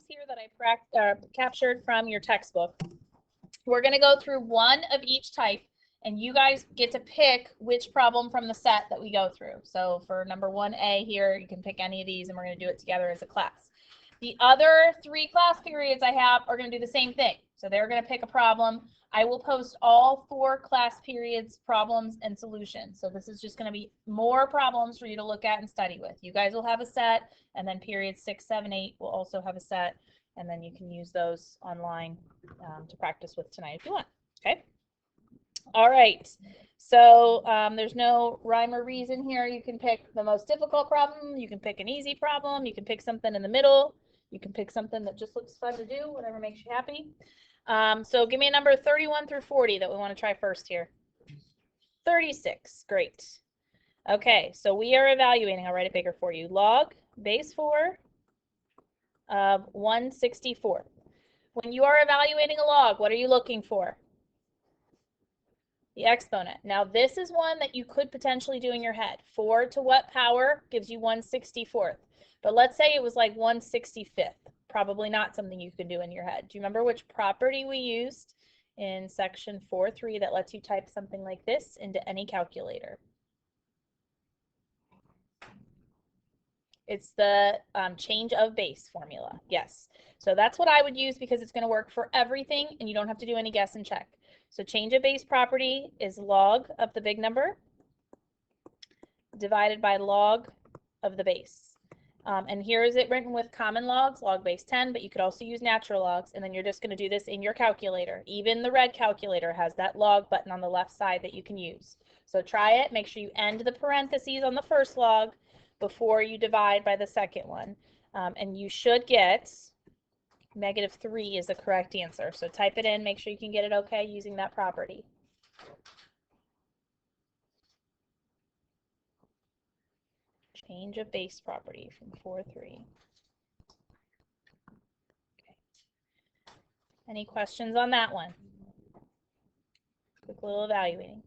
here that I captured from your textbook. We're going to go through one of each type, and you guys get to pick which problem from the set that we go through. So for number 1A here, you can pick any of these, and we're going to do it together as a class. The other 3 class periods I have are going to do the same thing. So they're going to pick a problem. I will post all 4 class periods, problems, and solutions. So this is just going to be more problems for you to look at and study with. You guys will have a set, and then periods 6, 7, 8 will also have a set, and then you can use those online to practice with tonight if you want. Okay? All right. So there's no rhyme or reason here. You can pick the most difficult problem. You can pick an easy problem. You can pick something in the middle. You can pick something that just looks fun to do, whatever makes you happy. So give me a number 31 through 40 that we want to try first here. 36. Great. Okay, so we are evaluating. I'll write it bigger for you. Log base 4 of 164. When you are evaluating a log, what are you looking for? The exponent. Now this is one that you could potentially do in your head. 4 to what power gives you 1/64th? But let's say it was like 1/65th. Probably not something you could do in your head. Do you remember which property we used in section 4.3 that lets you type something like this into any calculator? It's the change of base formula. Yes. So that's what I would use because it's going to work for everything and you don't have to do any guess and check. So change of base property is log of the big number divided by log of the base. And here is it written with common logs, log base 10, but you could also use natural logs, and then you're just going to do this in your calculator. Even the red calculator has that log button on the left side that you can use. So try it. Make sure you end the parentheses on the first log before you divide by the second one. And you should get -3 is the correct answer. So type it in, make sure you can get it okay using that property. Change of base property from 4.3. Okay. Any questions on that one? Quick little evaluating.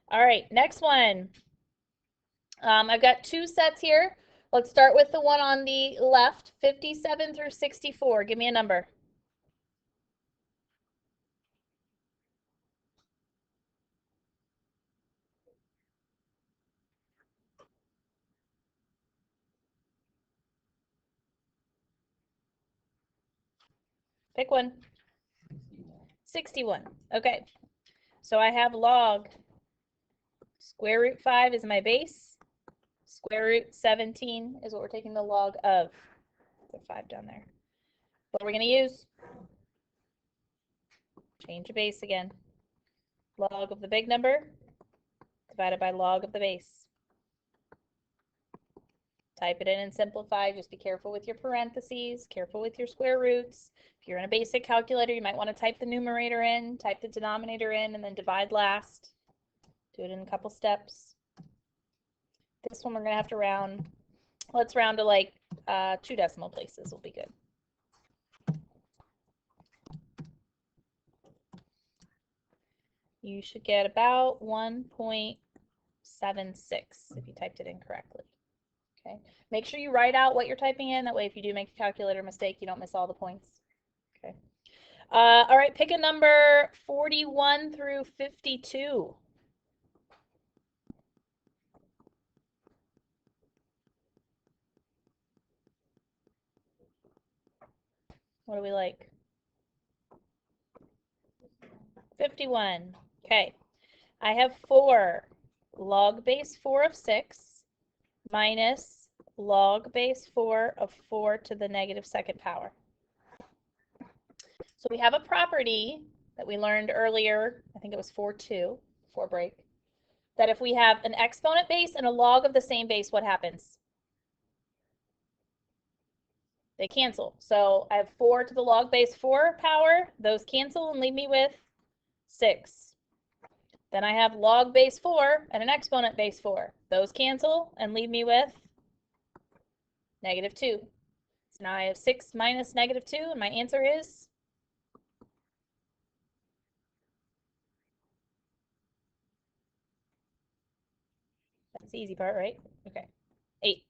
All right, next one. I've got 2 sets here. Let's start with the one on the left, 57 through 64. Give me a number. Pick one. 61. Okay. So I have log square root 5 is my base. Square root 17 is what we're taking the log of. Put 5 down there. What are we going to use? Change of base again. Log of the big number divided by log of the base. Type it in and simplify. Just be careful with your parentheses, careful with your square roots. If you're in a basic calculator, you might want to type the numerator in, type the denominator in, and then divide last. Do it in a couple steps. This one we're going to have to round. Let's round to like 2 decimal places will be good. You should get about 1.76 if you typed it in correctly. Okay. Make sure you write out what you're typing in. That way, if you do make a calculator mistake, you don't miss all the points. Okay. All right, pick a number 41 through 52. What do we like? 51. Okay. I have 4. Log base 4 of 6 minus log base 4 of 4 to the -2nd power. So we have a property that we learned earlier, I think it was 4.2, before break, that if we have an exponent base and a log of the same base, what happens? They cancel. So I have 4 to the log base 4 power. Those cancel and leave me with 6. Then I have log base 4 and an exponent base 4. Those cancel and leave me with -2. So now I have 6 minus -2, and my answer is that's the easy part, right? Okay. 8.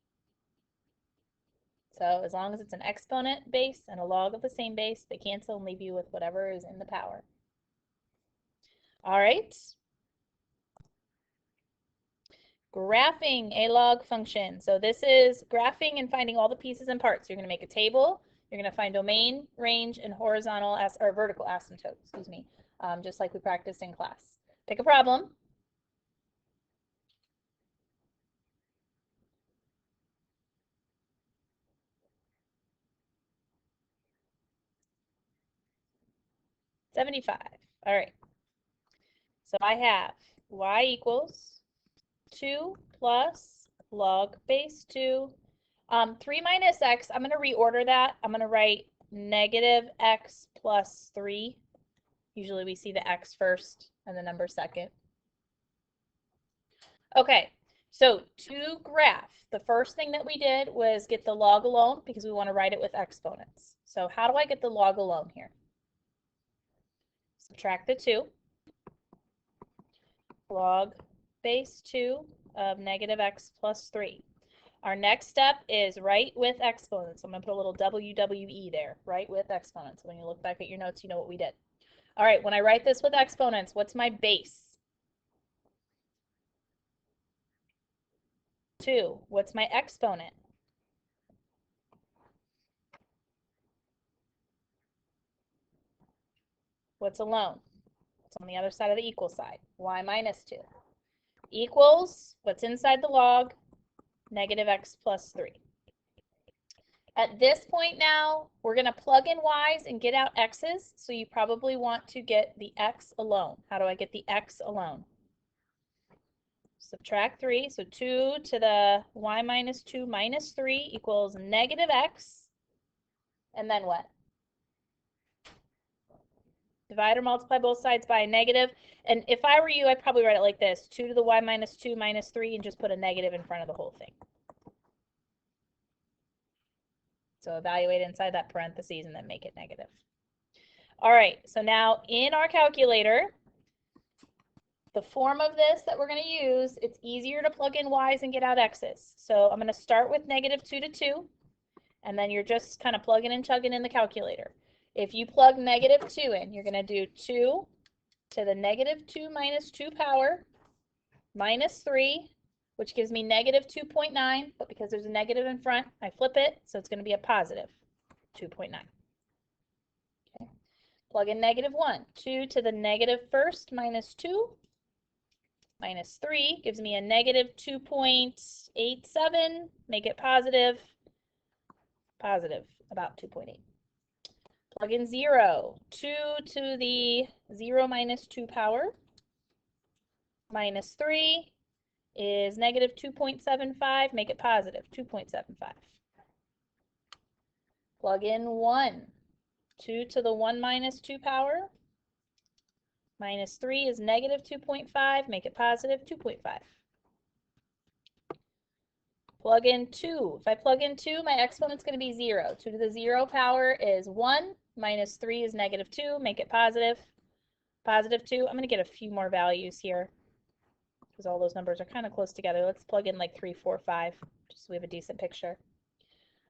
So as long as it's an exponent base and a log of the same base, they cancel and leave you with whatever is in the power. All right. Graphing a log function. So this is graphing and finding all the pieces and parts. You're going to make a table. You're going to find domain, range, and horizontal or vertical asymptote, excuse me, just like we practiced in class. Pick a problem. $75. All right. So I have y equals 2 plus log base 2. 3 minus x, I'm going to reorder that. I'm going to write negative x plus 3. Usually we see the x first and the number second. Okay, so to graph, the first thing that we did was get the log alone because we want to write it with exponents. So how do I get the log alone here? Subtract the 2. Log base 2 of negative x plus 3. Our next step is write with exponents. I'm going to put a little WWE there, write with exponents. When you look back at your notes, you know what we did. All right, when I write this with exponents, what's my base? 2. What's my exponent? What's alone? It's on the other side of the equal side. Y minus 2. Equals, what's inside the log? Negative x plus 3. At this point now, we're going to plug in y's and get out x's. So you probably want to get the x alone. How do I get the x alone? Subtract 3. So 2 to the y minus 2 minus 3 equals negative x. And then what? Divide or multiply both sides by a negative. And if I were you, I'd probably write it like this. 2 to the y minus 2 minus 3 and just put a negative in front of the whole thing. So evaluate inside that parentheses and then make it negative. All right, so now in our calculator, the form of this that we're going to use, it's easier to plug in y's and get out x's. So I'm going to start with negative 2 to 2, and then you're just kind of plugging and chugging in the calculator. If you plug negative 2 in, you're going to do 2 to the negative 2 minus 2 power minus 3, which gives me negative 2.9, but because there's a negative in front, I flip it, so it's going to be a positive 2.9. Okay. Plug in negative 1. 2 to the negative first minus 2 minus 3 gives me a negative 2.87. Make it positive, about 2.8. Plug in 0. 2 to the 0 minus 2 power minus 3 is negative 2.75. Make it positive, 2.75. Plug in 1. 2 to the 1 minus 2 power minus 3 is negative 2.5. Make it positive, 2.5. Plug in 2. If I plug in 2, my exponent's going to be 0. 2 to the 0 power is 1. Minus 3 is negative 2. Make it positive, positive 2. I'm going to get a few more values here because all those numbers are kind of close together. Let's plug in like 3, 4, 5, just so we have a decent picture.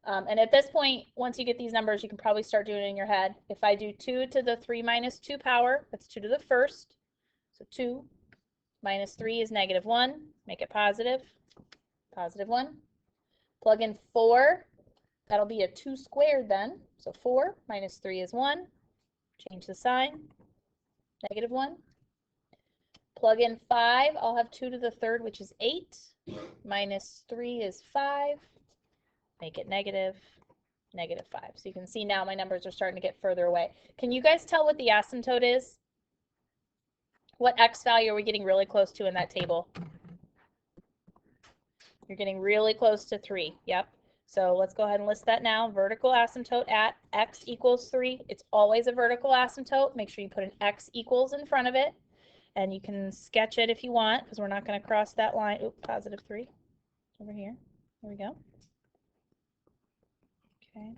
And at this point, once you get these numbers, you can probably start doing it in your head. If I do 2 to the 3 minus 2 power, that's 2 to the first. So 2 minus 3 is negative 1. Make it positive, positive 1. Plug in 4. That'll be a 2 squared then. So 4 minus 3 is 1. Change the sign. Negative 1. Plug in 5. I'll have 2 to the third, which is 8. Minus 3 is 5. Make it negative, negative 5. So you can see now my numbers are starting to get further away. Can you guys tell what the asymptote is? What x value are we getting really close to in that table? You're getting really close to 3. Yep. So let's go ahead and list that now. Vertical asymptote at x equals 3. It's always a vertical asymptote. Make sure you put an x equals in front of it. And you can sketch it if you want, because we're not going to cross that line. Oop, positive 3 over here. There we go. Okay.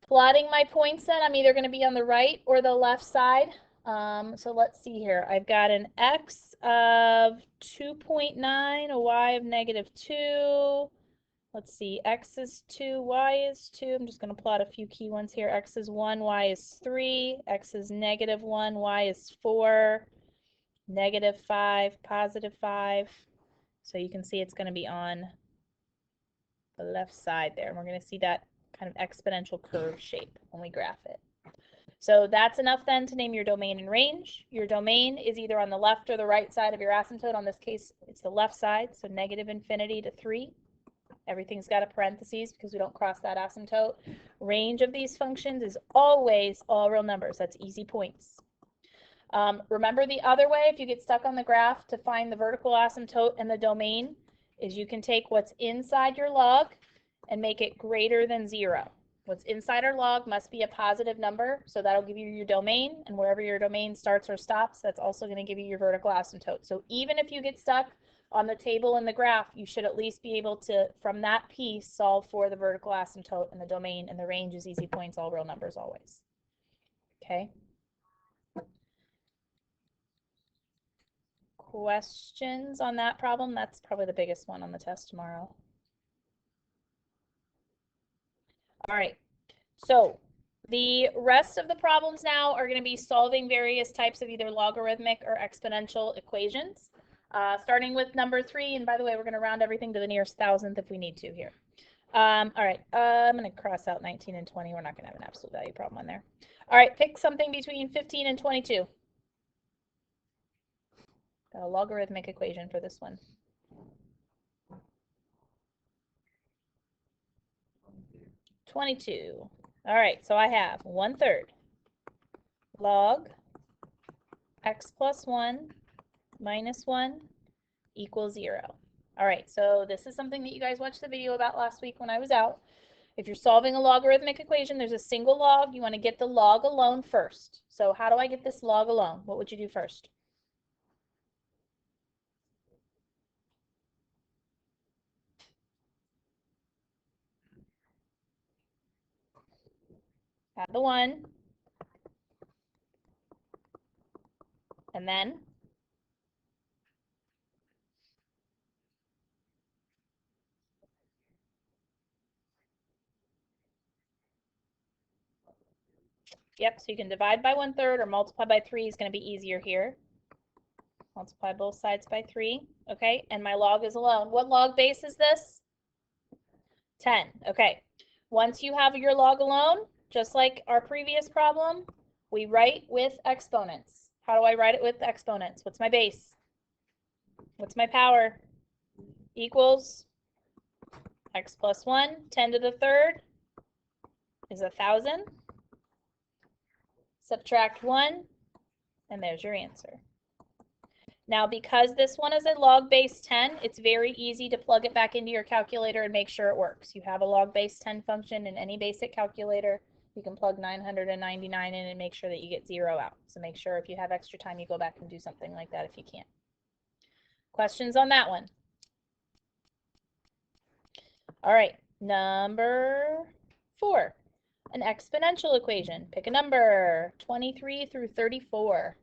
Plotting my points then, I'm either going to be on the right or the left side. So let's see here. I've got an x of 2.9, a y of negative 2, let's see, x is 2, y is 2. I'm just going to plot a few key ones here. X is 1, y is 3, x is negative 1, y is 4, negative 5, positive 5. So you can see it's going to be on the left side there. And we're going to see that kind of exponential curve shape when we graph it. So that's enough then to name your domain and range. Your domain is either on the left or the right side of your asymptote. On this case, it's the left side, so negative infinity to 3. Everything's got a parentheses because we don't cross that asymptote. Range of these functions is always all real numbers. That's easy points. Remember the other way, if you get stuck on the graph, to find the vertical asymptote and the domain is you can take what's inside your log and make it greater than 0. What's inside our log must be a positive number, so that'll give you your domain, and wherever your domain starts or stops, that's also going to give you your vertical asymptote. So even if you get stuck on the table in the graph, you should at least be able to, from that piece, solve for the vertical asymptote and the domain, and the range is easy points, all real numbers always. Okay. Questions on that problem? That's probably the biggest one on the test tomorrow. All right, so the rest of the problems now are going to be solving various types of either logarithmic or exponential equations, starting with number 3. And by the way, we're going to round everything to the nearest thousandth if we need to here. All right, I'm going to cross out 19 and 20. We're not going to have an absolute value problem on there. All right, pick something between 15 and 22. Got a logarithmic equation for this one. 22. All right, so I have 1/3 log x plus 1 minus 1 equals 0. All right, so this is something that you guys watched the video about last week when I was out. If you're solving a logarithmic equation, there's a single log. You want to get the log alone first. So how do I get this log alone? What would you do first? Add the 1. And then? Yep, so you can divide by 1/3 or multiply by 3 is going to be easier here. Multiply both sides by 3. Okay, and my log is alone. What log base is this? 10. Okay, once you have your log alone, just like our previous problem, we write with exponents. How do I write it with exponents? What's my base? What's my power? Equals x plus 1. 10 to the 3rd is 1,000. Subtract 1, and there's your answer. Now, because this one is a log base 10, it's very easy to plug it back into your calculator and make sure it works. You have a log base 10 function in any basic calculator. You can plug 999 in and make sure that you get 0 out. So make sure if you have extra time, you go back and do something like that if you can. Questions on that one? All right, number 4, an exponential equation. Pick a number, 23 through 34.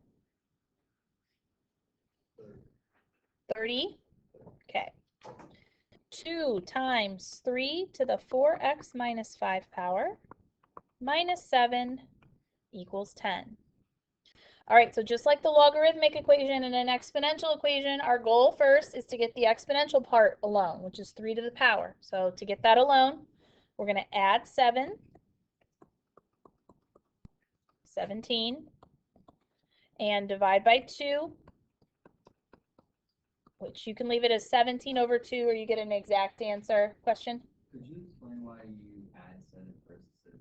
30? Okay. 2 times 3 to the 4x minus 5 power minus 7 equals 10. All right, so just like the logarithmic equation and an exponential equation, our goal first is to get the exponential part alone, which is 3 to the power. So to get that alone, we're going to add 7, 17, and divide by 2, which you can leave it as 17 over 2 or you get an exact answer. Question? Could you explain why you add 7 first instead of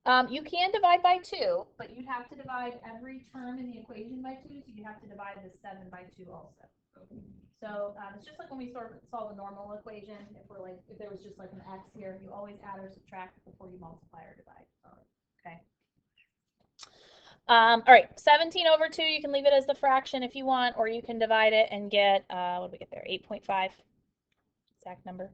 5? You can divide by 2, but you'd have to divide every term in the equation by 2, so you'd have to divide the 7 by 2 also. Okay. So it's just like when we solve a normal equation. If there was just like an x here, you always add or subtract before you multiply or divide. Okay. All right, 17 over 2, you can leave it as the fraction if you want, or you can divide it and get, what did we get there, 8.5, exact number.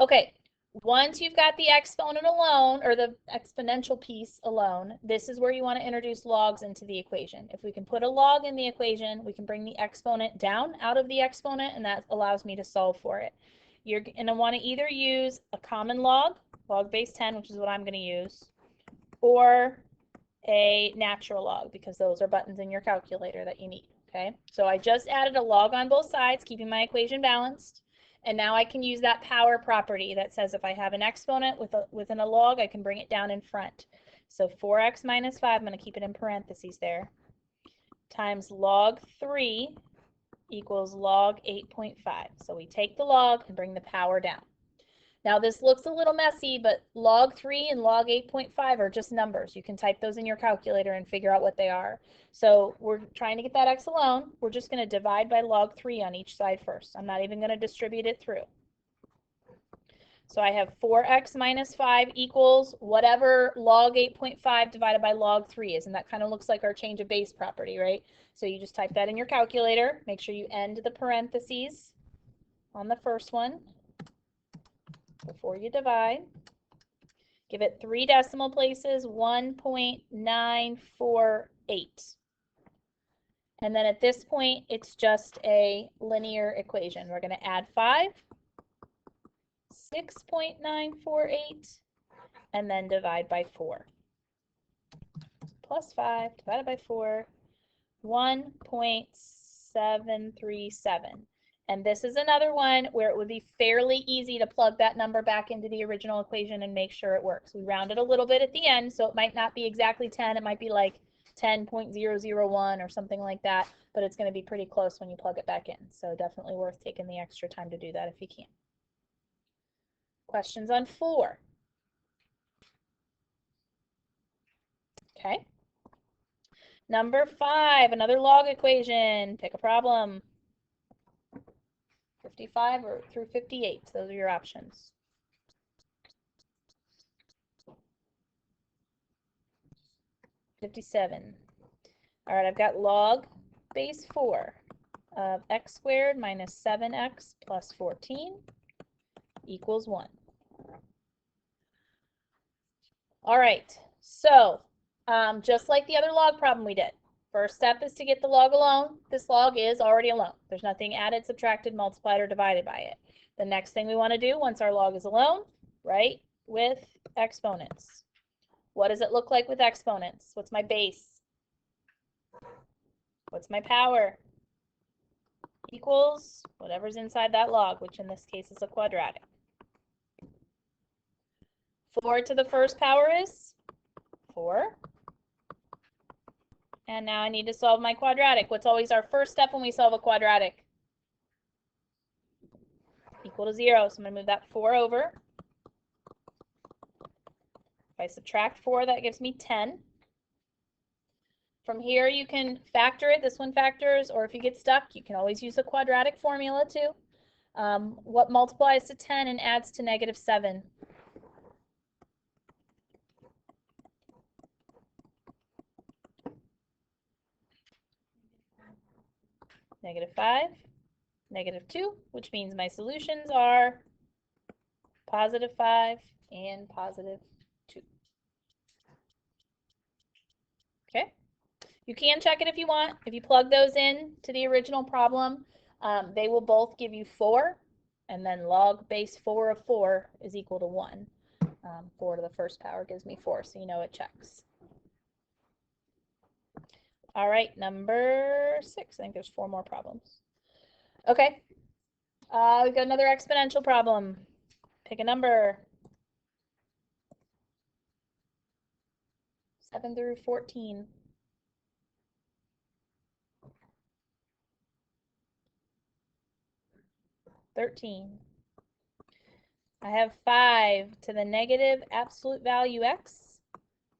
Okay, once you've got the exponent alone, or the exponential piece alone, this is where you want to introduce logs into the equation. If we can put a log in the equation, we can bring the exponent down out of the exponent, and that allows me to solve for it. You're going to want to either use a common log, log base 10, which is what I'm going to use, or a natural log, because those are buttons in your calculator that you need. Okay, so I just added a log on both sides, keeping my equation balanced. And now I can use that power property that says if I have an exponent within a log, I can bring it down in front. So 4x minus 5, I'm going to keep it in parentheses there, times log 3 equals log 8.5. So we take the log and bring the power down. Now this looks a little messy, but log 3 and log 8.5 are just numbers. You can type those in your calculator and figure out what they are. So we're trying to get that x alone. We're just going to divide by log 3 on each side first. I'm not even going to distribute it through. So I have 4x minus 5 equals whatever log 8.5 divided by log 3 is. And that kind of looks like our change of base property, right? So you just type that in your calculator. Make sure you end the parentheses on the first one before you divide. Give it 3 decimal places, 1.948. And then at this point, it's just a linear equation. We're going to add 5, 6.948, and then divide by 4. Plus 5 divided by 4, 1.737. And this is another one where it would be fairly easy to plug that number back into the original equation and make sure it works. We rounded a little bit at the end, so it might not be exactly 10. It might be like 10.001 or something like that, but it's going to be pretty close when you plug it back in. So definitely worth taking the extra time to do that if you can. Questions on 4? Okay. Number 5, another log equation. Pick a problem. 55 or through 58. Those are your options. $57. All right, I've got log base 4 of x squared minus 7x plus 14 equals 1. All right, so just like the other log problem we did, first step is to get the log alone. This log is already alone. There's nothing added, subtracted, multiplied, or divided by it. The next thing we want to do once our log is alone, right, with exponents. What does it look like with exponents? What's my base? What's my power? Equals whatever's inside that log, which in this case is a quadratic. 4 to the first power is 4. And now I need to solve my quadratic. What's always our first step when we solve a quadratic? Equal to 0. So I'm going to move that 4 over. If I subtract 4, that gives me 10. From here, you can factor it. This one factors, or if you get stuck, you can always use the quadratic formula too. What multiplies to 10 and adds to negative 7? Negative 5, negative 2, which means my solutions are positive 5 and positive 2. Okay. You can check it if you want. If you plug those in to the original problem, they will both give you 4, and then log base 4 of 4 is equal to 1. 4 to the first power gives me 4, so you know it checks. All right, number 6. I think there's 4 more problems. Okay, we've got another exponential problem. Pick a number. 7 through 14. 13. I have 5 to the negative absolute value x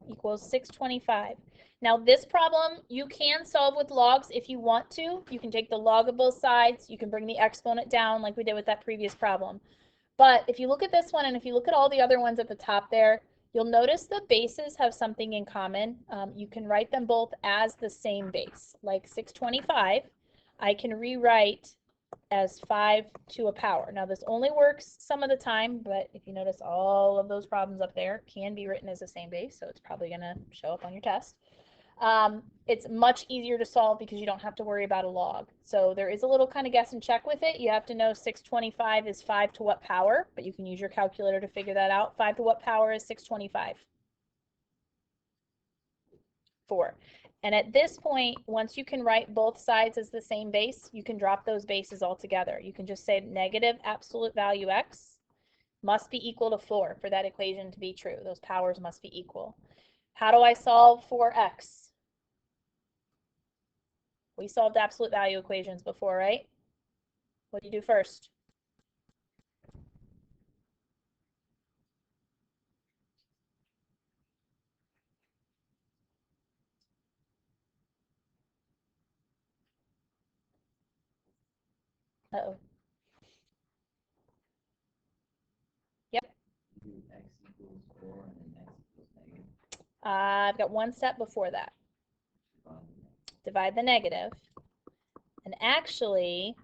equals 625. Now this problem you can solve with logs if you want to. You can take the log of both sides. You can bring the exponent down like we did with that previous problem. But if you look at this one and if you look at all the other ones at the top there, you'll notice the bases have something in common. You can write them both as the same base. Like 625, I can rewrite as 5 to a power. Now this only works some of the time, but if you notice all of those problems up there can be written as the same base, so it's probably going to show up on your test. It's much easier to solve because you don't have to worry about a log. So there is a little kind of guess and check with it. You have to know 625 is 5 to what power, but you can use your calculator to figure that out. 5 to what power is 625? 4. And at this point, once you can write both sides as the same base, you can drop those bases altogether. You can just say negative absolute value x must be equal to 4 for that equation to be true. Those powers must be equal. How do I solve for x? We solved absolute value equations before, right? What do you do first? Uh-oh. Yep. Do x equals 4 and then x equals negative. I've got one step before that. Divide the negative. And actually,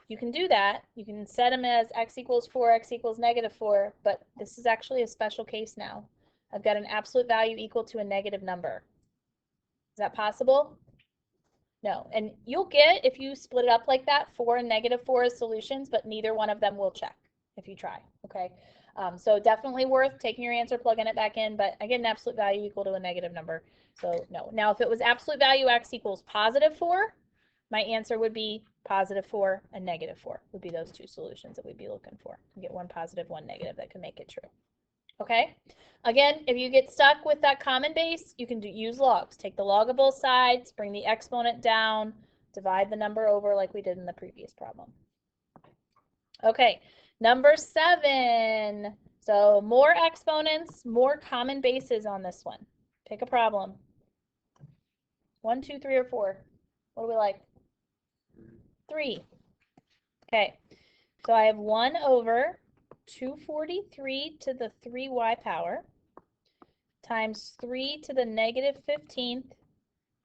you can do that. You can set them as x equals 4, x equals negative 4, but this is actually a special case now. I've got an absolute value equal to a negative number. Is that possible? No. And you'll get, if you split it up like that, 4 and negative 4 as solutions, but neither one of them will check if you try, okay? So definitely worth taking your answer, plugging it back in, but I get an absolute value equal to a negative number, so no. Now, if it was absolute value x equals positive 4, my answer would be positive 4 and negative 4 would be those two solutions that we'd be looking for. You get one positive, one negative that can make it true. Okay? Again, if you get stuck with that common base, you can use logs. Take the log of both sides, bring the exponent down, divide the number over like we did in the previous problem. Okay, number 7. So more exponents, more common bases on this one. Pick a problem. 1, 2, 3, or 4. What do we like? 3. Okay, so I have 1 over 243 to the 3y power times 3 to the negative 15th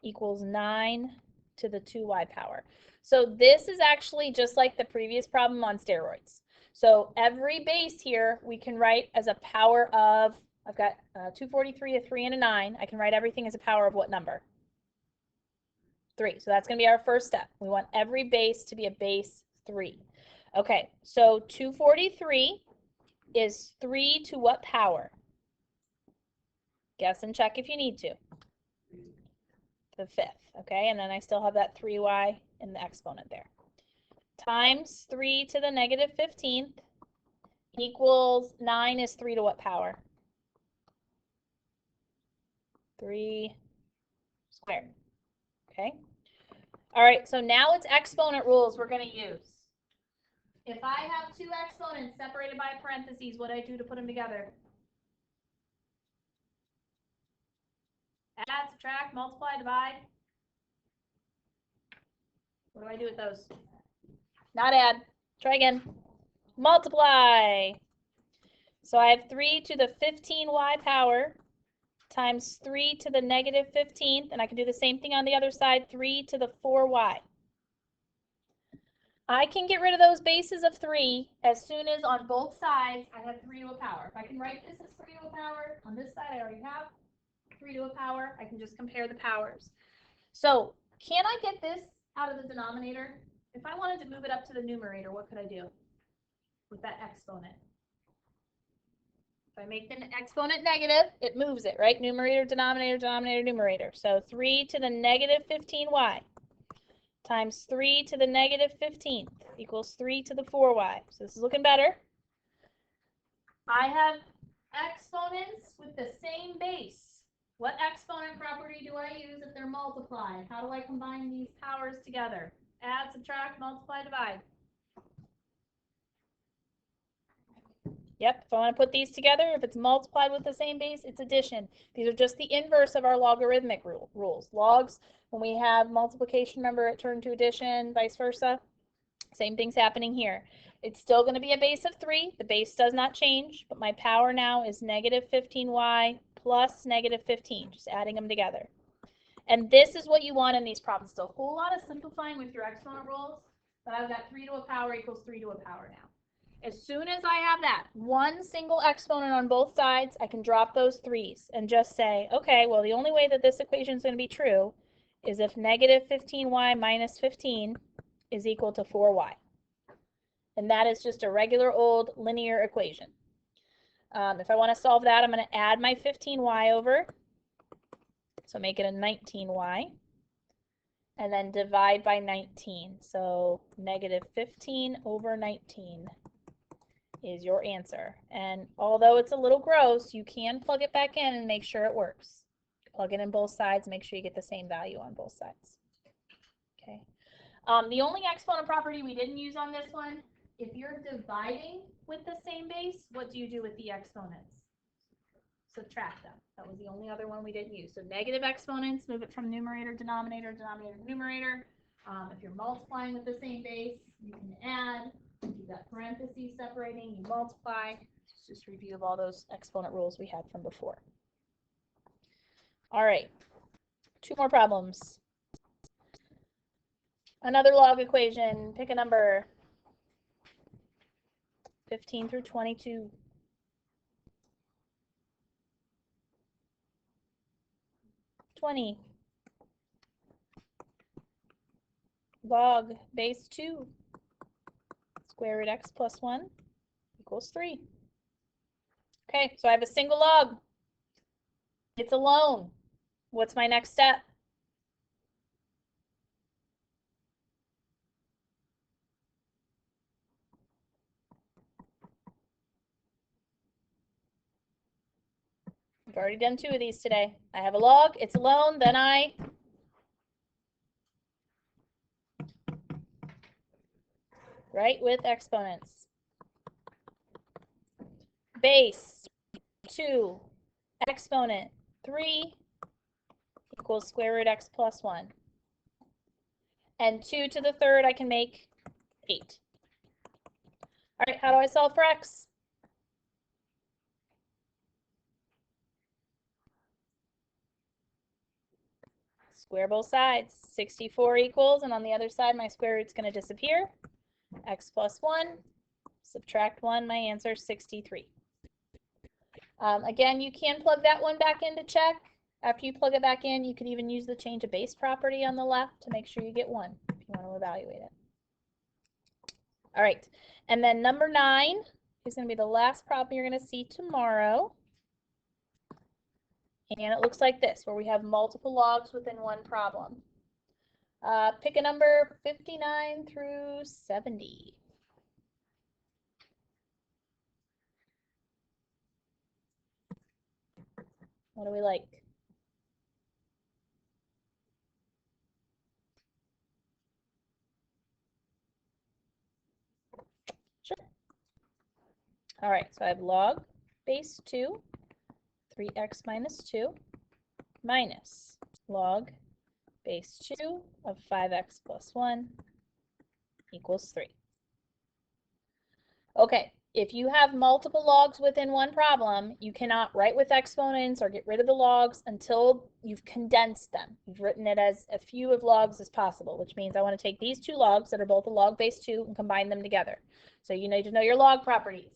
equals 9 to the 2y power. So this is actually just like the previous problem on steroids. So every base here we can write as a power of, I've got 243, a 3, and a 9. I can write everything as a power of what number? 3. So that's going to be our first step. We want every base to be a base 3. Okay, so 243 is 3 to what power? Guess and check if you need to. The 5th, okay? And then I still have that 3y in the exponent there. Times 3 to the negative 15th equals 9 is 3 to what power? 3 squared, okay? All right, so now it's exponent rules we're going to use. If I have two exponents separated by parentheses, what do I do to put them together? Add, subtract, multiply, divide. What do I do with those? Not add. Try again. Multiply. So I have 3 to the 15y power times 3 to the negative 15th, and I can do the same thing on the other side, 3 to the 4y. I can get rid of those bases of 3 as soon as on both sides I have 3 to a power. If I can write this as 3 to a power, on this side I already have 3 to a power. I can just compare the powers. So can I get this out of the denominator? If I wanted to move it up to the numerator, what could I do with that exponent? If I make the exponent negative, it moves it, right? Numerator, denominator, denominator, numerator. So 3 to the negative 15y times 3 to the negative 15th equals 3 to the 4y. So this is looking better. I have exponents with the same base. What exponent property do I use if they're multiplied? How do I combine these powers together? Add, subtract, multiply, divide. Yep, if I want to put these together, if it's multiplied with the same base, it's addition. These are just the inverse of our logarithmic rules. Logs, when we have multiplication, remember it turned to addition, vice versa. Same thing's happening here. It's still going to be a base of 3. The base does not change, but my power now is negative 15y plus negative 15, just adding them together. And this is what you want in these problems. So a whole lot of simplifying with your exponent rules, But I've got 3 to a power equals 3 to a power now. As soon as I have that one single exponent on both sides, I can drop those 3's and just say, okay, well, the only way that this equation is going to be true is if negative 15y minus 15 is equal to 4y. And that is just a regular old linear equation. If I want to solve that, I'm going to add my 15y over, so make it a 19y, and then divide by 19. So negative 15 over 19 is your answer. And although it's a little gross, you can plug it back in and make sure it works. Plug it in both sides, make sure you get the same value on both sides. Okay. The only exponent property we didn't use on this one, if you're dividing with the same base, what do you do with the exponents? Subtract them. That was the only other one we didn't use. So negative exponents, move it from numerator, denominator, denominator, numerator. If you're multiplying with the same base, you can add. If you've got parentheses separating, you multiply. It's just a review of all those exponent rules we had from before. All right, 2 more problems. Another log equation, pick a number. 15 through 22. 20. Log base 2 square root x plus 1 equals 3. Okay, so I have a single log. It's alone. What's my next step? I've already done 2 of these today. I have a log, it's alone, then I write with exponents. Base 2 exponent 3 equals square root x plus 1. And 2 to the third I can make 8. All right, how do I solve for x? Square both sides. 64 equals, and on the other side, my square root's going to disappear. X plus 1, subtract 1, my answer is 63. Again, you can plug that one back in to check. After you plug it back in, you could even use the change of base property on the left to make sure you get 1 if you want to evaluate it. All right, and then number 9 is going to be the last problem you're going to see tomorrow. And it looks like this, where we have multiple logs within one problem. Pick a number 59 through 70. What do we like? Sure. All right, so I have log base 2, 3x minus 2, minus log base 2 of 5x plus 1 equals 3. Okay, if you have multiple logs within one problem, you cannot write with exponents or get rid of the logs until you've condensed them. You've written it as a few of logs as possible, which means I want to take these 2 logs that are both a log base 2 and combine them together. So you need to know your log properties.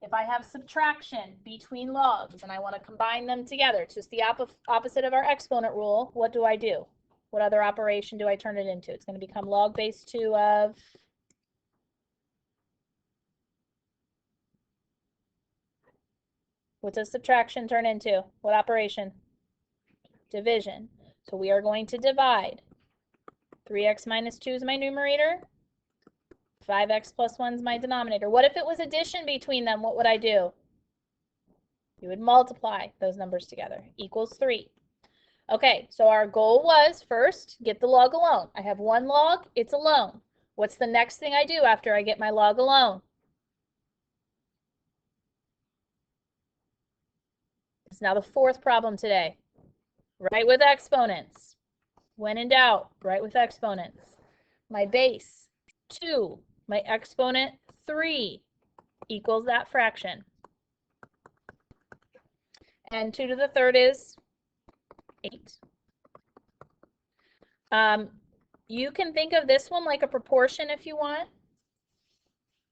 If I have subtraction between logs and I want to combine them together, it's just the opposite of our exponent rule, what do I do? What other operation do I turn it into? It's going to become log base 2 of what does subtraction turn into? What operation? Division. So we are going to divide. 3x minus 2 is my numerator. 5x plus 1 is my denominator. What if it was addition between them? What would I do? You would multiply those numbers together. Equals 3. Okay, so our goal was first, get the log alone. I have one log, it's alone. What's the next thing I do after I get my log alone? It's now the 4th problem today. Write with exponents. When in doubt, write with exponents. My base, 2. My exponent, 3, equals that fraction. And 2 to the third is 8. You can think of this one like a proportion if you want.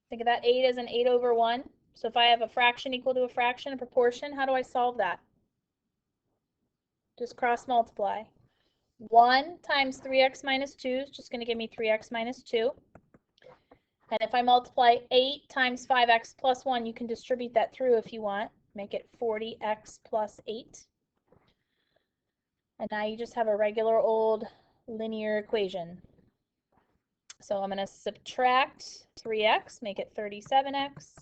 Think of that 8 as an 8 over 1. So if I have a fraction equal to a fraction, a proportion, how do I solve that? Just cross multiply. 1 times 3x minus 2 is just going to give me 3x minus 2. And if I multiply 8 times 5x plus 1, you can distribute that through if you want. Make it 40x plus 8. And now you just have a regular old linear equation. So I'm going to subtract 3x, make it 37x.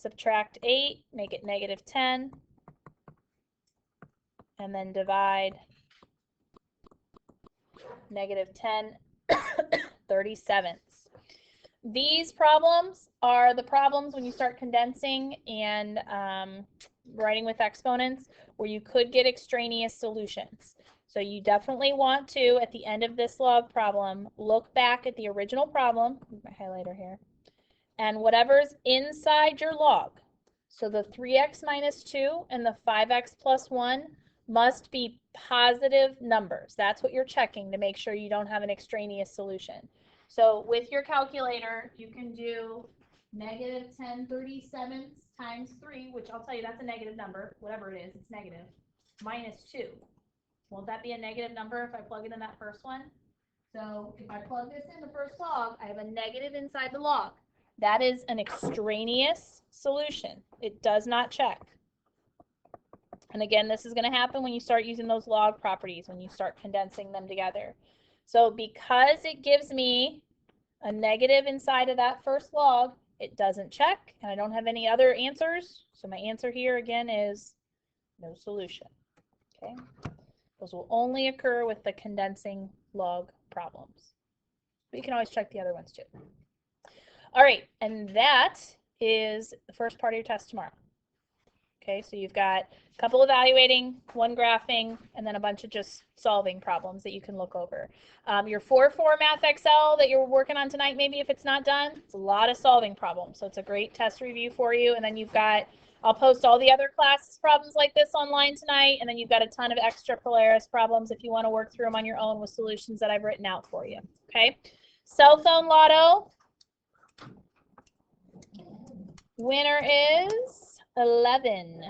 Subtract 8, make it negative 10. And then divide negative 10 37ths. These problems are the problems when you start condensing and writing with exponents where you could get extraneous solutions. So you definitely want to, at the end of this log problem, look back at the original problem, my highlighter here, and whatever's inside your log. So the 3x minus 2 and the 5x plus 1 must be positive numbers. That's what you're checking to make sure you don't have an extraneous solution. So with your calculator, you can do negative 10/37 times 3, which I'll tell you that's a negative number. Whatever it is, it's negative, minus 2. Won't that be a negative number if I plug it in that first one? So if I plug this in the first log, I have a negative inside the log. That is an extraneous solution. It does not check. And again, this is going to happen when you start using those log properties, when you start condensing them together. So because it gives me a negative inside of that first log, it doesn't check, and I don't have any other answers. So my answer here again is no solution. Okay, those will only occur with the condensing log problems. But you can always check the other ones too. All right, and that is the first part of your test tomorrow. Okay, so you've got a couple evaluating, one graphing, and then a bunch of just solving problems that you can look over. Your 4-4 Math Excel that you're working on tonight, maybe if it's not done, it's a lot of solving problems. So it's a great test review for you. And then you've got, I'll post all the other class problems like this online tonight. And then you've got a ton of extra Polaris problems if you want to work through them on your own with solutions that I've written out for you. Okay, cell phone lotto. Winner is 11.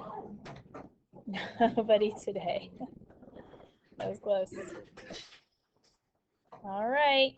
Nobody today. That was close. All right.